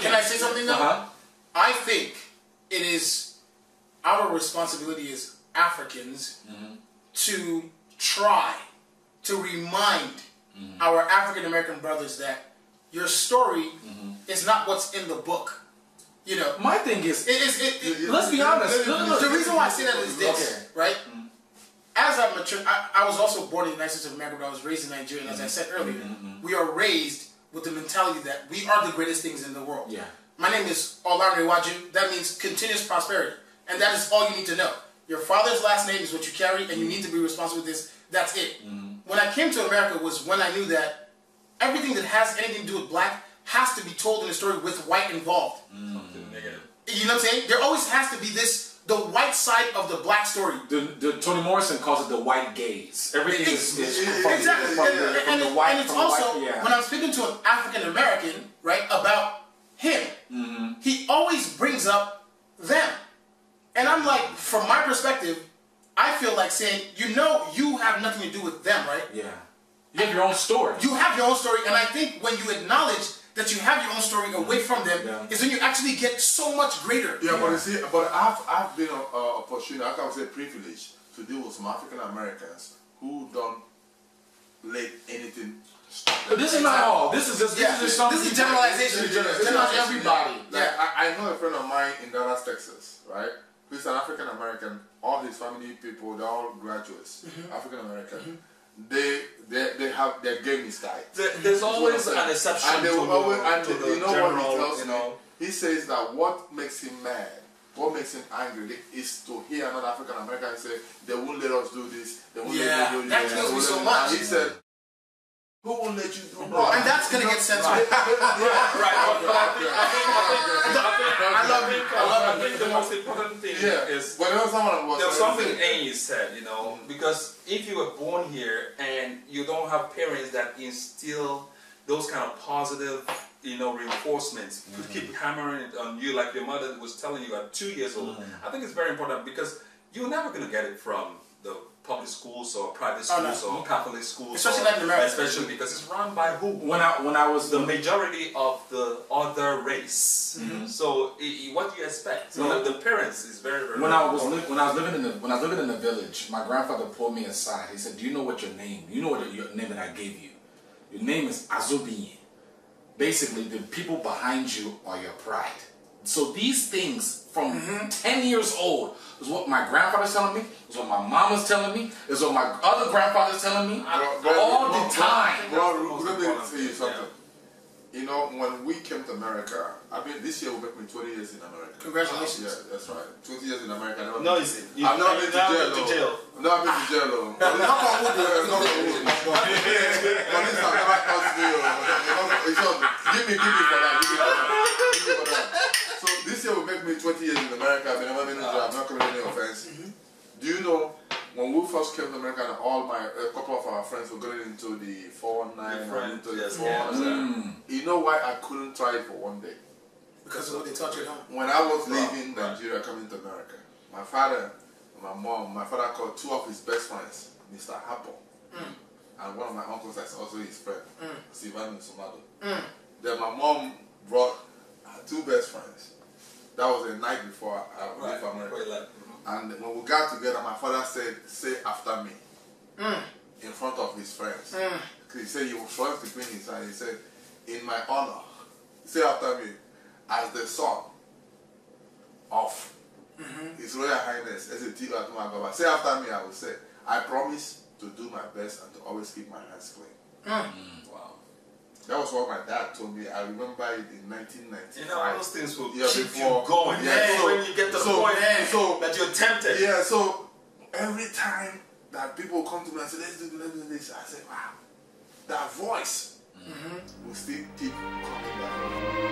Can I say something though? I think it is our responsibility as Africans to try to remind our African American brothers that your story is not what's in the book. You know, my thing is, let's be honest. The reason why I say that is this, right? As I've matured, I was also born in the United States of America, but I was raised in Nigeria. And as I said earlier, we are raised with the mentality that we are the greatest things in the world. Yeah. My name is Olarewaju. That means continuous prosperity. And that is all you need to know. Your father's last name is what you carry, and you need to be responsible for this. That's it. When I came to America was when I knew that everything that has anything to do with black has to be told in a story with white involved. Something negative. You know what I'm saying? There always has to be this, the white side of the black story. Toni Morrison calls it the white gaze. Everything is from, exactly. From the white. And it's also, when I'm speaking to an African American, right, about him, he always brings up them. And I'm like, from my perspective, I feel like saying, you know, you have nothing to do with them, right? Yeah. You have your own story. You have your own story, and I think when you acknowledge that you have your own story away from them, is when you actually get so much greater. Yeah, but you see, but I've been opportunity, I can say privileged, to deal with some African Americans who don't let anything stop them. But this is not all. This is just something. This is generalization. It's not everybody. Like, I know a friend of mine in Dallas, Texas, right? Who's an African American. All his family people, they're all graduates, African American. They have their game is tight. There's always an exception. And they will always, and you know what he tells me? He says that what makes him mad, what makes him angry, is to hear another African American say, "They won't let us do this. They won't let us do this." That kills me so much. He said, "Who won't let you do that?" And that's gonna get censored. Right. I think the most important thing is there's something Amy said, you know, because if you were born here and you don't have parents that instill those kind of positive, you know, reinforcements to keep hammering it on you, like your mother was telling you at 2 years old, I think it's very important because you're never going to get it from the public schools or private schools or Catholic schools, especially in America, especially because it's run by who? When I was the majority of the other race. So what do you expect? So the parents is very when I was living in the village, my grandfather pulled me aside. He said, "Do you know what your name? You know what your name that I gave you? Your name is Azobinye. Basically, the people behind you are your pride." So these things from 10 years old is what my grandfather's telling me, is what my mama's telling me, is what my other grandfather's telling me, all the time. Bro, let me tell you something. You know, when we came to America, I mean, this year will make me 20 years in America. Congratulations. Yeah, that's right. 20 years in America. I've not been to jail. I've not been to jail. Give me for that. So this year will make me 20 years in America. I've never been to jail. I've not committed any offense. Do you know, when we first came to America, and a couple of our friends were going into the 419 and into the 419, you know why I couldn't try it for one day? Because of what they taught you at home. When I was leaving Nigeria, coming to America, my father and my mom, my father called two of his best friends, Mr. Hapo, and one of my uncles that's also his friend, Sivan Sumado. Then my mom brought her two best friends. That was the night before I left America. And when we got together, my father said, "Say after me," in front of his friends. He said he was trying to between his hands. He said, "In my honor, say after me, as the son of His Royal Highness, Baba. Say after me, I will say, I promise to do my best and to always keep my hands clean." Wow. That was what my dad told me. I remember it in 1995. You know, those things will keep you going. So when you get to the point that you're tempted. Yeah, so every time that people come to me and say, let's do this, I say, wow, that voice will still keep coming back.